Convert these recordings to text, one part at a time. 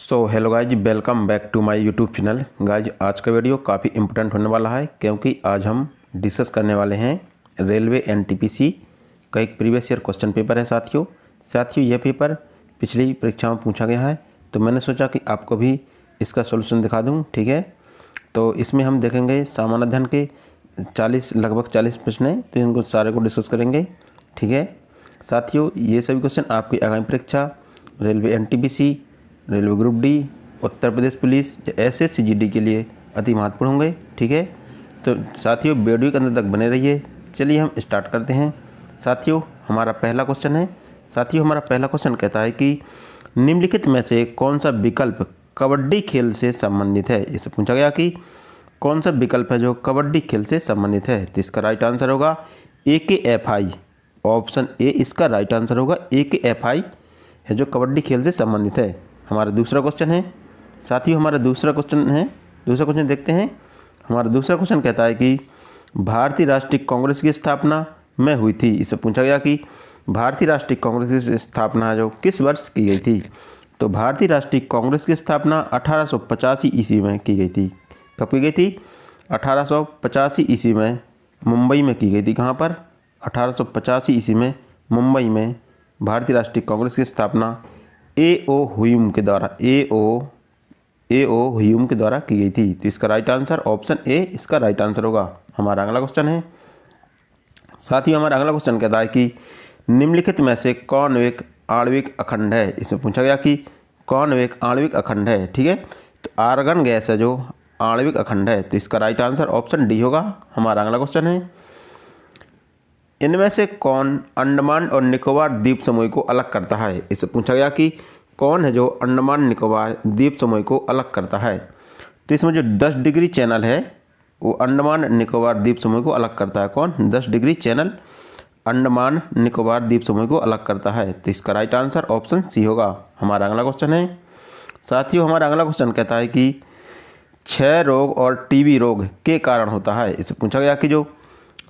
Hello guys, welcome back to my YouTube channel. Guys आज का video काफ़ी important होने वाला है क्योंकि आज हम डिस्कस करने वाले हैं रेलवे एनटीपीसी का एक प्रीवियस ईयर क्वेश्चन पेपर है। साथियों यह पेपर पिछली परीक्षा में पूछा गया है, तो मैंने सोचा कि आपको भी इसका सोल्यूशन दिखा दूँ। ठीक है, तो इसमें हम देखेंगे सामान्य अध्ययन के लगभग 40 प्रश्न हैं, तो इनको सारे को डिस्कस करेंगे। ठीक है साथियों, ये सभी क्वेश्चन आपकी आगामी परीक्षा railway NTPC, railway group D, Uttar Pradesh police या एसएससी जीडी के लिए अति महत्वपूर्ण होंगे। ठीक है, तो साथियों वीडियो के अंदर तक बने रहिए। चलिए हम स्टार्ट करते हैं। साथियों हमारा पहला क्वेश्चन कहता है कि निम्नलिखित में से कौन सा विकल्प कबड्डी खेल से संबंधित है। इससे पूछा गया कि कौन सा विकल्प है जो कबड्डी खेल से संबंधित है। तो इसका राइट आंसर होगा AKFI। ऑप्शन ए इसका राइट आंसर होगा AKFI है जो कबड्डी खेल से संबंधित है। हमारा दूसरा क्वेश्चन है साथियों, दूसरा क्वेश्चन देखते हैं। हमारा दूसरा क्वेश्चन कहता है कि भारतीय राष्ट्रीय कांग्रेस की स्थापना में हुई थी। इससे पूछा गया कि भारतीय राष्ट्रीय कांग्रेस की स्थापना जो किस वर्ष की गई थी। तो भारतीय राष्ट्रीय कांग्रेस की स्थापना 1885 ईस्वी में की गई थी। कब की गई थी? 1885 ईस्वी में मुंबई में की गई थी। कहाँ पर? 1885 ईस्वी में मुंबई में भारतीय राष्ट्रीय कांग्रेस की स्थापना A.O. ह्यूम के द्वारा की गई थी। तो इसका राइट आंसर ऑप्शन ए इसका राइट आंसर होगा। हमारा अगला क्वेश्चन है साथियों, हमारा अगला क्वेश्चन कहता है कि निम्नलिखित में से कौन एक आणविक अखंड है। इसमें पूछा गया कि कौन एक आणविक अखंड है। ठीक है, तो आर्गन गैस है जो आणविक अखंड है। तो इसका राइट आंसर ऑप्शन डी होगा। हमारा अगला क्वेश्चन है इनमें से कौन अंडमान और निकोबार द्वीप समूह को अलग करता है। इससे पूछा गया कि कौन है जो अंडमान निकोबार द्वीप समूह को अलग करता है। तो इसमें जो 10 डिग्री चैनल है वो अंडमान निकोबार द्वीप समूह को अलग करता है। कौन? 10 डिग्री चैनल अंडमान निकोबार द्वीप समूह को अलग करता है। तो इसका राइट आंसर ऑप्शन सी होगा। हमारा अगला क्वेश्चन है साथियों, हमारा अगला क्वेश्चन कहता है कि क्षय रोग और टीबी रोग के कारण होता है। इससे पूछा गया कि जो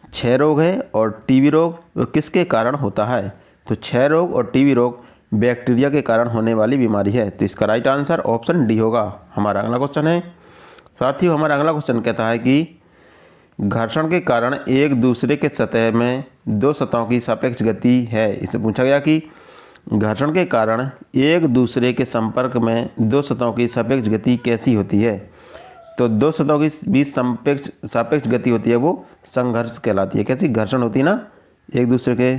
क्षय रोग है और टीबी रोग वो किसके कारण होता है। तो क्षय रोग और टीबी रोग बैक्टीरिया के कारण होने वाली बीमारी है। तो इसका राइट आंसर ऑप्शन डी होगा। हमारा अगला क्वेश्चन है साथियों, हमारा अगला क्वेश्चन कहता है कि घर्षण के कारण एक दूसरे के सतह में दो सतहों की सापेक्ष गति है। इससे पूछा गया कि घर्षण के कारण एक दूसरे के संपर्क में दो सतहों की सापेक्ष गति कैसी होती है। तो दो सतहों के बीच सापेक्ष गति होती है वो संघर्ष कहलाती है। कैसी? घर्षण होती है ना, एक दूसरे के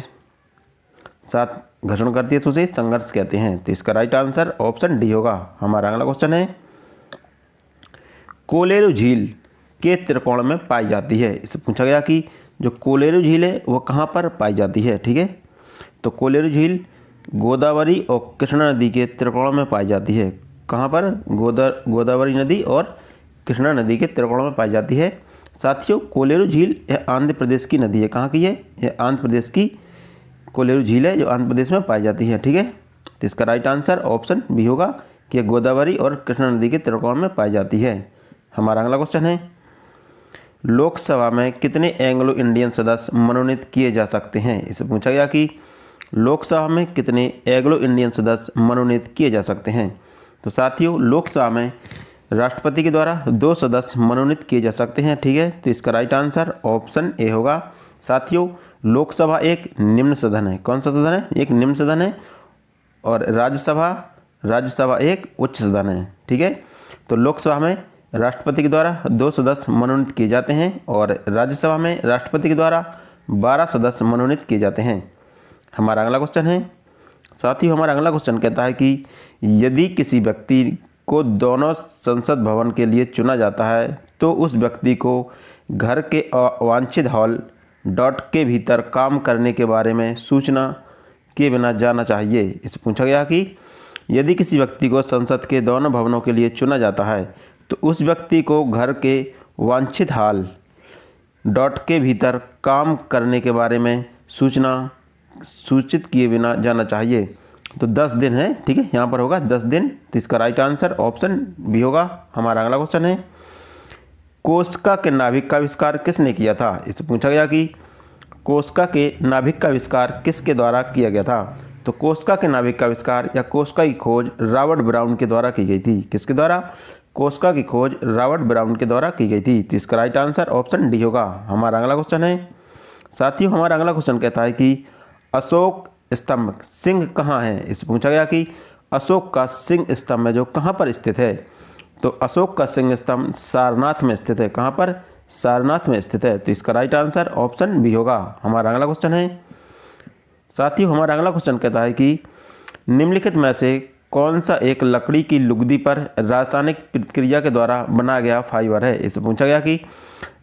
साथ घर्षण करती है तो उसे संघर्ष कहते हैं। तो इसका राइट आंसर ऑप्शन डी होगा। हमारा अगला क्वेश्चन है कोलेरू झील के त्रिकोण में पाई जाती है। इससे पूछा गया कि जो कोलेरू झील है वो कहाँ पर पाई जाती है। ठीक है, तो कोलेरू झील गोदावरी और कृष्णा नदी के त्रिकोण में पाई जाती है। कहाँ पर? गोदावरी नदी और कृष्णा नदी के त्रिकोण में पाई जाती है। साथियों कोलेरू झील यह आंध्र प्रदेश की नदी है। कहाँ की है? यह आंध्र प्रदेश की कोलेरू झील है जो आंध्र प्रदेश में पाई जाती है। ठीक है, तो इसका राइट आंसर ऑप्शन बी होगा कि गोदावरी और कृष्णा नदी के त्रिकोण में पाई जाती है। हमारा अगला क्वेश्चन है लोकसभा में कितने एंग्लो इंडियन सदस्य मनोनीत किए जा सकते हैं। इससे पूछा गया कि लोकसभा में कितने एंग्लो इंडियन सदस्य मनोनीत किए जा सकते हैं। तो साथियों लोकसभा में राष्ट्रपति के द्वारा 2 सदस्य मनोनीत किए जा सकते हैं। ठीक है, तो इसका राइट आंसर ऑप्शन ए होगा। साथियों लोकसभा एक निम्न सदन है। कौन सा सदन है? एक निम्न सदन है। और राज्यसभा एक उच्च सदन है। ठीक है, तो लोकसभा में राष्ट्रपति के द्वारा 2 सदस्य मनोनीत किए जाते हैं और राज्यसभा में राष्ट्रपति के द्वारा 12 सदस्य मनोनीत किए जाते हैं। हमारा अगला क्वेश्चन है साथियों, हमारा अगला क्वेश्चन कहता है कि यदि किसी व्यक्ति को दोनों संसद भवन के लिए चुना जाता है तो उस व्यक्ति को घर के अवांछित हॉल डॉट के भीतर काम करने के बारे में सूचना के बिना जाना चाहिए। इससे पूछा गया कि यदि किसी व्यक्ति को संसद के दोनों भवनों के लिए चुना जाता है तो उस व्यक्ति को घर के वांछित हॉल डॉट के भीतर काम करने के बारे में सूचित किए बिना जाना चाहिए। तो 10 दिन है। ठीक है, यहाँ पर होगा 10 दिन। तो इसका राइट आंसर ऑप्शन बी होगा। हमारा अगला क्वेश्चन है कोशिका के नाभिक का आविष्कार किसने किया था। इससे पूछा गया कि कोशिका के नाभिक का आविष्कार किसके द्वारा किया गया था। तो कोस्का के नाविक का आविष्कार या कोस्का की खोज रॉबर्ट ब्राउन के द्वारा की गई थी। किसके द्वारा? कोस्का की खोज रॉबर्ट ब्राउन के द्वारा की गई थी। तो इसका राइट आंसर ऑप्शन डी होगा। हमारा अगला क्वेश्चन है, साथियों हमारा अगला क्वेश्चन कहता है कि अशोक स्तंभ सिंह कहाँ है। इस पूछा गया कि अशोक का सिंह स्तंभ है जो कहाँ पर स्थित है। तो अशोक का सिंह स्तंभ सारनाथ में स्थित है। कहाँ पर? सारनाथ में स्थित है। तो इसका राइट आंसर ऑप्शन बी होगा। हमारा अगला क्वेश्चन है, साथियों हमारा अगला क्वेश्चन कहता है कि निम्नलिखित में से कौन सा एक लकड़ी की लुगदी पर रासायनिक प्रतिक्रिया के द्वारा बनाया गया फाइबर है। इससे पूछा गया कि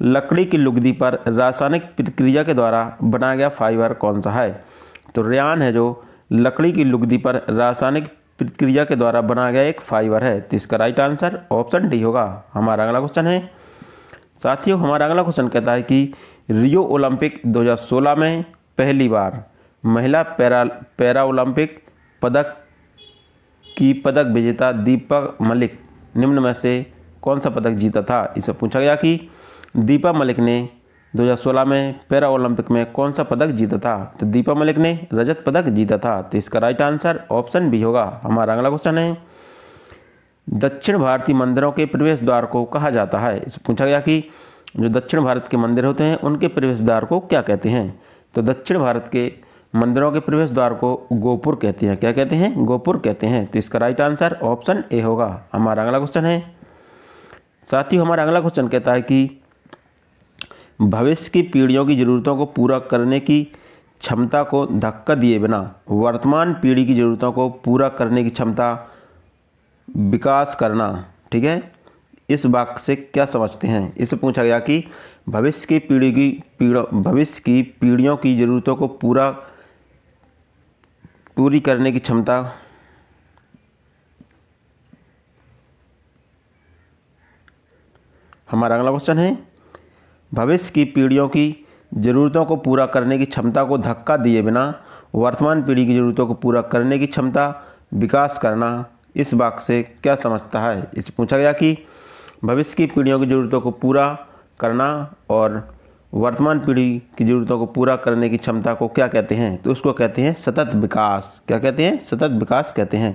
लकड़ी की लुगदी पर रासायनिक प्रतिक्रिया के द्वारा बनाया गया फाइबर कौन सा है। तो रेयान है जो लकड़ी की लुगदी पर रासायनिक प्रतिक्रिया के द्वारा बनाया गया एक फाइबर है। तो इसका राइट आंसर ऑप्शन डी होगा। हमारा अगला क्वेश्चन है, साथियों हमारा अगला क्वेश्चन कहता है कि रियो ओलंपिक 2016 में पहली बार महिला पैरा ओलंपिक पदक की पदक विजेता दीपा मलिक निम्न में से कौन सा पदक जीता था। इसे पूछा गया कि दीपा मलिक ने 2016 में पैरा ओलंपिक में कौन सा पदक जीता था। तो दीपा मलिक ने रजत पदक जीता था। तो इसका राइट आंसर ऑप्शन बी होगा। हमारा अगला क्वेश्चन है, दक्षिण भारतीय मंदिरों के प्रवेश द्वार को कहा जाता है। इसे पूछा गया कि जो दक्षिण भारत के मंदिर होते हैं उनके प्रवेश द्वार को क्या कहते हैं। तो दक्षिण भारत के मंदिरों के प्रवेश द्वार को गोपुर कहते हैं। क्या कहते हैं? गोपुर कहते हैं। तो इसका राइट आंसर ऑप्शन ए होगा। हमारा अगला क्वेश्चन है, साथियों हमारा अगला क्वेश्चन कहता है कि भविष्य की पीढ़ियों की ज़रूरतों को पूरा करने की क्षमता को धक्का दिए बिना वर्तमान पीढ़ी की ज़रूरतों को पूरा करने की क्षमता विकास करना, ठीक है, इस वाक्य से क्या समझते हैं। इससे पूछा गया कि भविष्य की पीढ़ियों की ज़रूरतों को पूरी करने की क्षमता हमारा अगला क्वेश्चन है, भविष्य की पीढ़ियों की ज़रूरतों को पूरा करने की क्षमता को धक्का दिए बिना वर्तमान पीढ़ी की ज़रूरतों को पूरा करने की क्षमता विकास करना, इस वाक्य से क्या समझता है। इस पूछा गया कि भविष्य की पीढ़ियों की ज़रूरतों को पूरा करना और वर्तमान पीढ़ी की ज़रूरतों को पूरा करने की क्षमता को क्या कहते हैं। तो उसको कहते हैं सतत विकास। क्या कहते हैं? सतत विकास कहते हैं।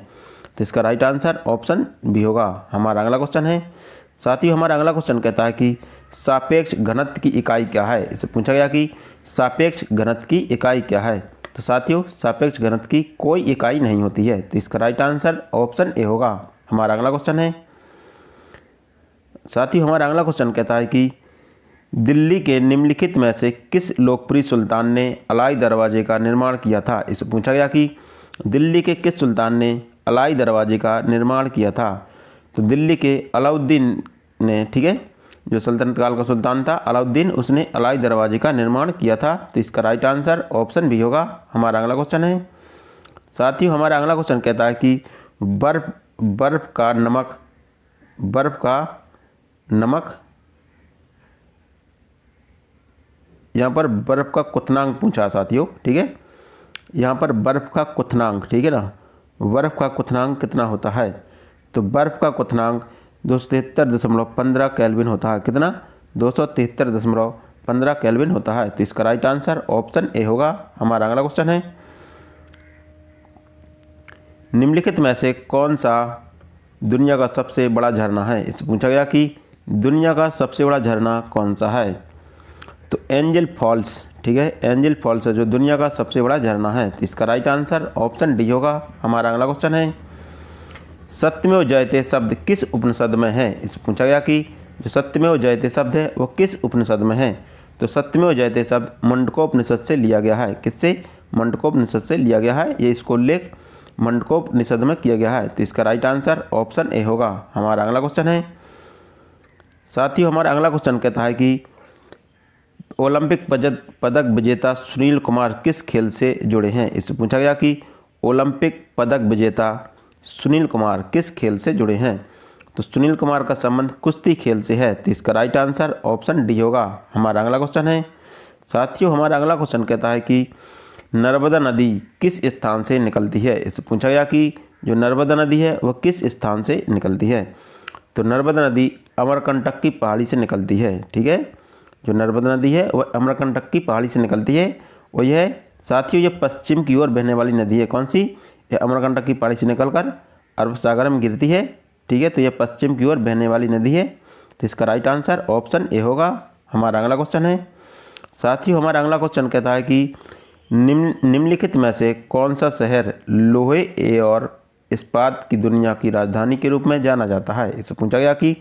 तो इसका राइट आंसर ऑप्शन बी होगा। हमारा अगला क्वेश्चन है, साथियों हमारा अगला क्वेश्चन कहता है कि सापेक्ष घनत्व की इकाई क्या है। इससे पूछा गया कि सापेक्ष घनत्व की इकाई क्या है। तो साथियों सापेक्ष घनत्व की कोई इकाई नहीं होती है। तो इसका राइट आंसर ऑप्शन ए होगा। हमारा अगला क्वेश्चन है, साथियों हमारा अगला क्वेश्चन कहता है कि दिल्ली के निम्नलिखित में से किस लोकप्रिय सुल्तान ने अलाई दरवाजे का निर्माण किया था। इससे पूछा गया कि दिल्ली के किस सुल्तान ने अलाई दरवाजे का निर्माण किया था। तो दिल्ली के अलाउद्दीन ने, ठीक है, जो सल्तनत काल का सुल्तान था अलाउद्दीन, उसने अलाई दरवाजे का निर्माण किया था। तो इसका राइट आंसर ऑप्शन बी होगा। हमारा अगला क्वेश्चन है, साथियों हमारा अगला क्वेश्चन कहता है कि बर्फ का नमक यहाँ पर बर्फ़ का क्वथनांक पूछा साथियों, ठीक है, यहाँ पर बर्फ़ का क्वथनांक, ठीक है ना, बर्फ़ का क्वथनांक कितना होता है। तो बर्फ़ का क्वथनांक 273.15 केल्विन होता है। कितना? 273.15 केल्विन होता है। तो इसका राइट आंसर ऑप्शन ए होगा। हमारा अगला क्वेश्चन है, निम्नलिखित में से कौन सा दुनिया का सबसे बड़ा झरना है। इससे पूछा गया कि दुनिया का सबसे बड़ा झरना कौन सा है। तो एंजल फॉल्स, ठीक है, एंजल फॉल्स है जो दुनिया का सबसे बड़ा झरना है। तो इसका राइट आंसर ऑप्शन डी होगा। हमारा अगला क्वेश्चन है, सत्यमेव जयते शब्द किस उपनिषद में है। इस पूछा गया कि जो सत्यमेव जयते शब्द है वो किस उपनिषद में है। तो सत्यमेव जयते शब्द मुंडकोपनिषद से लिया गया है। किससे? मुंडकोपनिषद से लिया गया है। ये इसको उल्लेख मुंडकोपनिषद में किया गया है। तो इसका राइट आंसर ऑप्शन ए होगा। हमारा अगला क्वेश्चन है, साथियों हमारा अगला क्वेश्चन कहता है कि ओलंपिक पदक विजेता सुनील कुमार किस खेल से जुड़े हैं। इससे पूछा गया कि ओलंपिक पदक विजेता सुनील कुमार किस खेल से जुड़े हैं। तो सुनील कुमार का संबंध कुश्ती खेल से है। तो इसका राइट आंसर ऑप्शन डी होगा। हमारा अगला क्वेश्चन है, साथियों हमारा अगला क्वेश्चन कहता है कि नर्मदा नदी किस स्थान से निकलती है। इससे पूछा गया कि जो नर्मदा नदी है वह किस स्थान से निकलती है। तो नर्मदा नदी अमरकंटक की पहाड़ी से निकलती है, ठीक है, जो नर्मदा नदी है वह अमरकंटक की पहाड़ी से निकलती है और यह साथियों ये पश्चिम की ओर बहने वाली नदी है, कौन सी? ये अमरकंटक की पहाड़ी से निकलकर अरब सागर में गिरती है, ठीक है। तो ये पश्चिम की ओर बहने वाली नदी है, तो इसका राइट आंसर ऑप्शन ए होगा। हमारा अगला क्वेश्चन है। साथियों हमारा अगला क्वेश्चन कहता है कि निम्नलिखित में से कौन सा शहर लोहे और इस्पात की दुनिया की राजधानी के रूप में जाना जाता है? इससे पूछा गया कि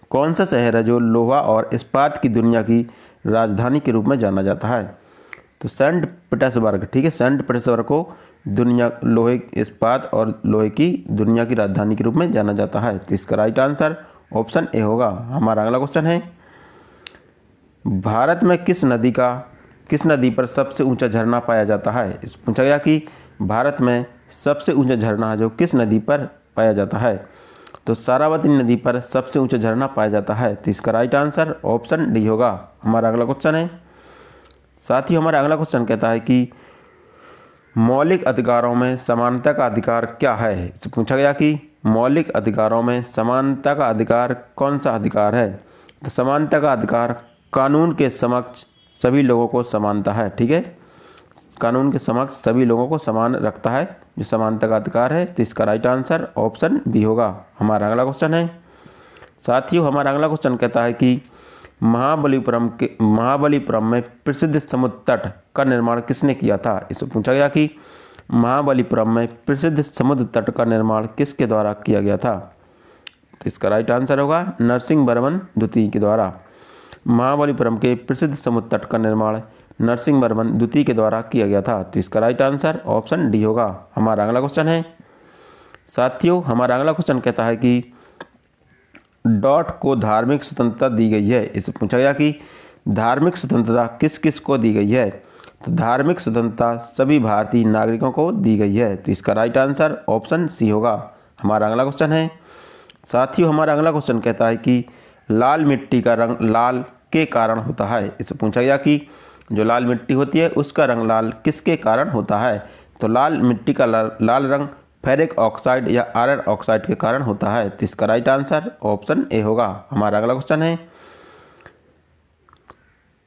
कौन सा शहर है जो लोहा और इस्पात की दुनिया की राजधानी के रूप में जाना जाता है? तो सेंट पीटर्सबर्ग, ठीक है। सेंट पीटर्सबर्ग को दुनिया लोहे, इस्पात और लोहे की दुनिया की राजधानी के रूप में जाना जाता है, तो इसका राइट आंसर ऑप्शन ए होगा। हमारा अगला क्वेश्चन है। भारत में किस नदी पर सबसे ऊंचा झरना पाया जाता है? इस पूछा गया कि भारत में सबसे ऊंचा झरना जो किस नदी पर पाया जाता है? तो सारावती नदी पर सबसे ऊंचा झरना पाया जाता है, तो इसका राइट आंसर ऑप्शन डी होगा। हमारा अगला क्वेश्चन है। साथियों हमारा अगला क्वेश्चन कहता है कि मौलिक अधिकारों में समानता का अधिकार क्या है? इससे पूछा गया कि मौलिक अधिकारों में समानता का अधिकार कौन सा अधिकार है? तो समानता का अधिकार कानून के समक्ष सभी लोगों को समानता है, ठीक है। कानून के समक्ष सभी लोगों को समान रखता है जो समानता का अधिकार है, तो इसका राइट आंसर ऑप्शन बी होगा। हमारा अगला क्वेश्चन है। साथियों हमारा अगला क्वेश्चन कहता है कि महाबलीपुरम में प्रसिद्ध समुद्र तट का निर्माण किसने किया था? इससे पूछा गया कि महाबलीपुरम में प्रसिद्ध समुद्र तट का निर्माण किसके द्वारा किया गया था? तो इसका राइट आंसर होगा नरसिंहवर्मन द्वितीय के द्वारा। महाबलीपुरम के प्रसिद्ध समुद्र तट का निर्माण नरसिंहवर्मन द्वितीय के द्वारा किया गया था, तो इसका राइट आंसर ऑप्शन डी होगा। हमारा अगला क्वेश्चन है। साथियों हमारा अगला क्वेश्चन कहता है कि डॉट को धार्मिक स्वतंत्रता दी गई है। इससे पूछा गया कि धार्मिक स्वतंत्रता किस किस को दी गई है? तो धार्मिक स्वतंत्रता सभी भारतीय नागरिकों को दी गई है, तो इसका राइट आंसर ऑप्शन सी होगा। हमारा अगला क्वेश्चन है। साथियों हमारा अगला क्वेश्चन कहता है कि लाल मिट्टी का रंग लाल के कारण होता है। इससे पूछा गया कि जो लाल मिट्टी होती है उसका रंग लाल किसके कारण होता है? तो लाल मिट्टी का लाल रंग फेरिक ऑक्साइड या आयरन ऑक्साइड के कारण होता है, तो इसका राइट आंसर ऑप्शन ए होगा। हमारा अगला क्वेश्चन है।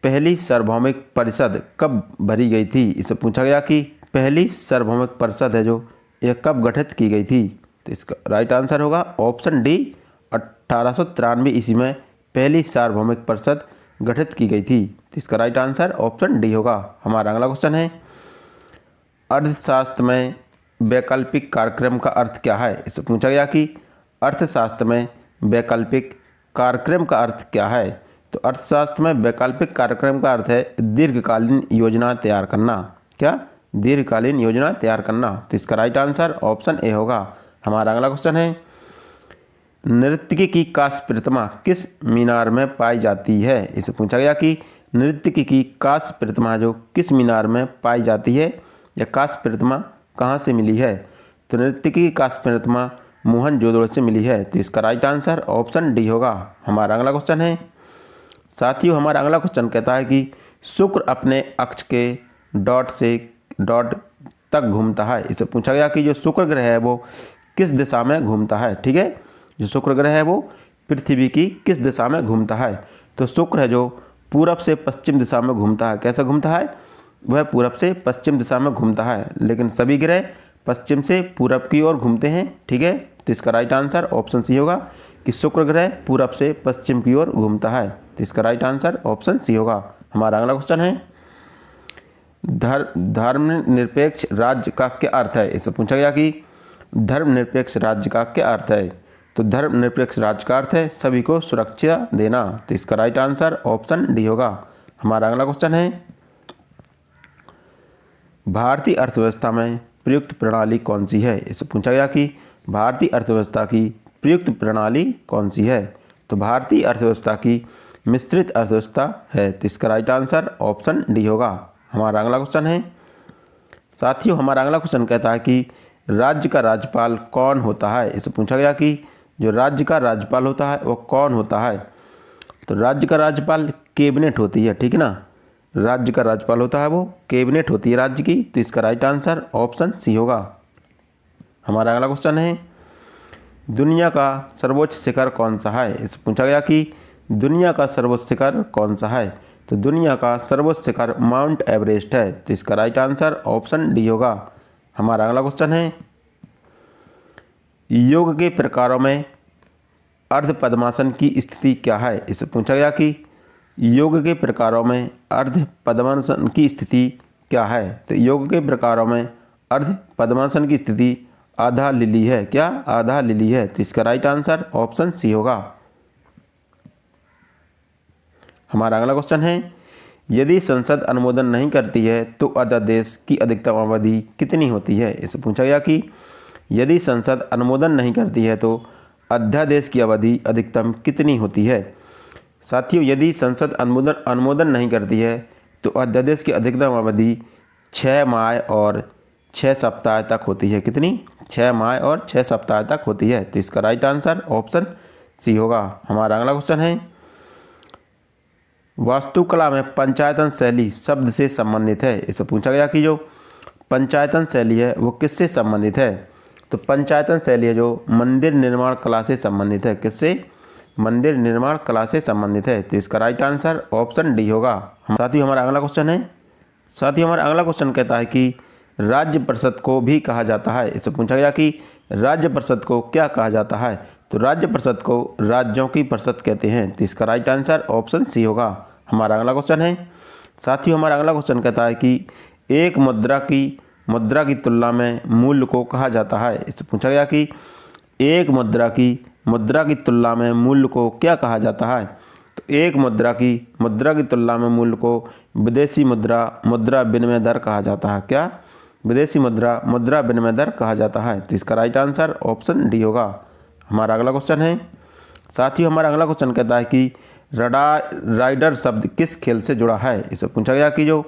पहली सार्वभौमिक परिषद कब भरी गई थी? इससे पूछा गया कि पहली सार्वभौमिक परिषद है जो यह कब गठित की गई थी? तो इसका राइट आंसर होगा ऑप्शन डी। 1893 ईस्वी में पहली सार्वभौमिक परिषद गठित की गई थी, तो इसका राइट आंसर ऑप्शन डी होगा। हमारा अगला क्वेश्चन है। अर्थशास्त्र में वैकल्पिक कार्यक्रम का अर्थ क्या है? इससे पूछा गया कि अर्थशास्त्र में वैकल्पिक कार्यक्रम का अर्थ क्या है? तो अर्थशास्त्र में वैकल्पिक कार्यक्रम का अर्थ है दीर्घकालीन योजना तैयार करना। क्या? दीर्घकालीन योजना तैयार करना, तो इसका राइट आंसर ऑप्शन ए होगा। हमारा अगला क्वेश्चन है। नर्तकी की कांस्य प्रतिमा किस मीनार में पाई जाती है? इसे पूछा गया कि नर्तकी की कांस्य प्रतिमा जो किस मीनार में पाई जाती है या कांस्य प्रतिमा कहाँ से मिली है? तो नर्तकी की कांस्य प्रतिमा मोहनजोदड़ो से मिली है, तो इसका राइट आंसर ऑप्शन डी होगा। हमारा अगला क्वेश्चन है। साथियों हमारा अगला क्वेश्चन कहता है कि शुक्र अपने अक्ष के डॉट से डॉट तक घूमता है। इसे पूछा गया कि जो शुक्र ग्रह है वो किस दिशा में घूमता है, ठीक है। जो शुक्र ग्रह है वो पृथ्वी की किस दिशा में घूमता है? तो शुक्र है जो पूरब से पश्चिम दिशा में घूमता है। कैसा घूमता है? वह पूरब से पश्चिम दिशा में घूमता है, लेकिन सभी ग्रह पश्चिम से पूरब की ओर घूमते हैं, ठीक है। तो इसका राइट आंसर ऑप्शन सी होगा कि शुक्र ग्रह पूरब से पश्चिम की ओर घूमता है, तो इसका राइट आंसर ऑप्शन सी होगा। हमारा अगला क्वेश्चन है। धर्मनिरपेक्ष राज्य का क्या अर्थ है? इससे पूछा गया कि धर्मनिरपेक्ष राज्य का क्या अर्थ है? तो धर्मनिरपेक्ष राज्य का अर्थ है सभी को सुरक्षा देना, तो इसका राइट आंसर ऑप्शन डी होगा। हमारा अगला क्वेश्चन है। भारतीय अर्थव्यवस्था में प्रयुक्त प्रणाली कौन सी है? इससे पूछा गया कि भारतीय अर्थव्यवस्था की प्रयुक्त प्रणाली कौन सी है? तो भारतीय अर्थव्यवस्था की मिश्रित अर्थव्यवस्था है, तो इसका राइट आंसर ऑप्शन डी होगा। हमारा अगला क्वेश्चन है। साथियों हमारा अगला क्वेश्चन कहता है कि राज्य का राज्यपाल कौन होता है? इससे पूछा गया कि जो राज्य का राज्यपाल होता है वो कौन होता है? तो राज्य का राज्यपाल कैबिनेट होती है, ठीक है ना। राज्य का राज्यपाल होता है वो कैबिनेट होती है राज्य की, तो इसका राइट आंसर ऑप्शन सी होगा। हमारा अगला क्वेश्चन है। दुनिया का सर्वोच्च शिखर कौन सा है? इससे पूछा गया कि दुनिया का सर्वोच्च शिखर कौन सा है? तो दुनिया का सर्वोच्च शिखर माउंट एवरेस्ट है। तो इसका राइट आंसर ऑप्शन डी होगा। हमारा अगला क्वेश्चन है, योग के प्रकारों में अर्ध पद्मासन की स्थिति क्या है। इससे पूछा गया कि योग के प्रकारों में अर्ध पद्मासन की स्थिति क्या है। तो योग के प्रकारों में अर्ध पद्मासन की स्थिति आधा लिली है। क्या? आधा लिली है। तो इसका राइट आंसर ऑप्शन सी होगा। हमारा अगला क्वेश्चन है, यदि संसद अनुमोदन नहीं करती है तो अध्यादेश की अधिकतम अवधि कितनी होती है। इससे पूछा गया कि यदि संसद अनुमोदन नहीं करती है तो अध्यादेश की अवधि अधिकतम कितनी होती है। साथियों, यदि संसद अनुमोदन नहीं करती है तो अध्यादेश की अधिकतम अवधि 6 माह और 6 सप्ताह तक होती है। कितनी? 6 माह और 6 सप्ताह तक होती है। तो इसका राइट आंसर ऑप्शन सी होगा। हमारा अगला क्वेश्चन है, वास्तुकला में पंचायतन शैली शब्द से संबंधित है। इससे पूछा गया कि जो पंचायतन शैली है वो किससे संबंधित है। तो पंचायतन शैली है जो मंदिर निर्माण कला से संबंधित है। किससे? मंदिर निर्माण कला से संबंधित है। तो इसका राइट आंसर ऑप्शन डी होगा। साथियों, हमारा अगला क्वेश्चन है, हमारा अगला क्वेश्चन कहता है कि राज्य परिषद को भी कहा जाता है। इससे पूछा गया कि राज्य परिषद को क्या कहा जाता है। तो राज्य परिषद को राज्यों की परिषद कहते हैं। तो इसका राइट आंसर ऑप्शन सी होगा। हमारा अगला क्वेश्चन है, साथियों, हमारा अगला क्वेश्चन कहता है कि एक मुद्रा की तुलना में मूल्य को कहा जाता है। इससे पूछा गया कि एक मुद्रा की तुलना में मूल्य को क्या कहा जाता है। तो एक मुद्रा की तुलना में मूल्य को विदेशी मुद्रा विनिमय दर कहा जाता है। क्या? विदेशी मुद्रा विनिमय दर कहा जाता है। तो इसका राइट आंसर ऑप्शन डी होगा। हमारा अगला क्वेश्चन है, साथियों, हमारा अगला क्वेश्चन कहता है कि राइडर शब्द किस खेल से जुड़ा है। इससे पूछा गया कि जो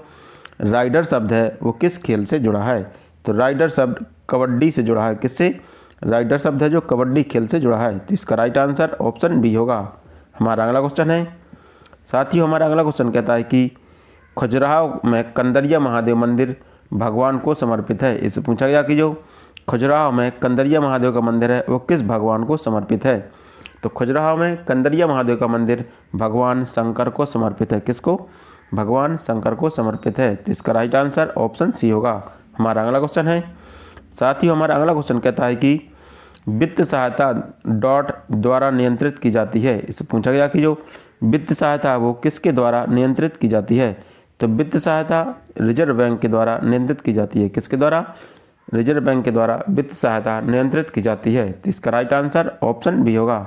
राइडर शब्द है वो किस खेल से जुड़ा है। तो राइडर शब्द कबड्डी से जुड़ा है। किससे? राइडर शब्द है जो कबड्डी खेल से जुड़ा है। तो इसका राइट आंसर ऑप्शन बी होगा। हमारा अगला क्वेश्चन है, साथियों, हमारा अगला क्वेश्चन कहता है कि खजुराहो में कंदरिया महादेव मंदिर भगवान को समर्पित है। इससे पूछा गया कि जो खजुराहो में कंदरिया महादेव का मंदिर है वो किस भगवान को समर्पित है। तो खजुराहो में कंदरिया महादेव का मंदिर भगवान शंकर को समर्पित है। किसको? भगवान शंकर को समर्पित है। तो इसका राइट आंसर ऑप्शन सी होगा। हमारा अगला क्वेश्चन है, साथियों, हमारा अगला क्वेश्चन कहता है कि वित्त सहायता डॉट द्वारा नियंत्रित की जाती है। इससे पूछा गया कि जो वित्त सहायता वो किसके द्वारा नियंत्रित की जाती है। तो वित्त सहायता रिजर्व बैंक के द्वारा नियंत्रित की जाती है। किसके द्वारा? रिजर्व बैंक के द्वारा वित्त सहायता नियंत्रित की जाती है। तो इसका राइट आंसर ऑप्शन बी होगा।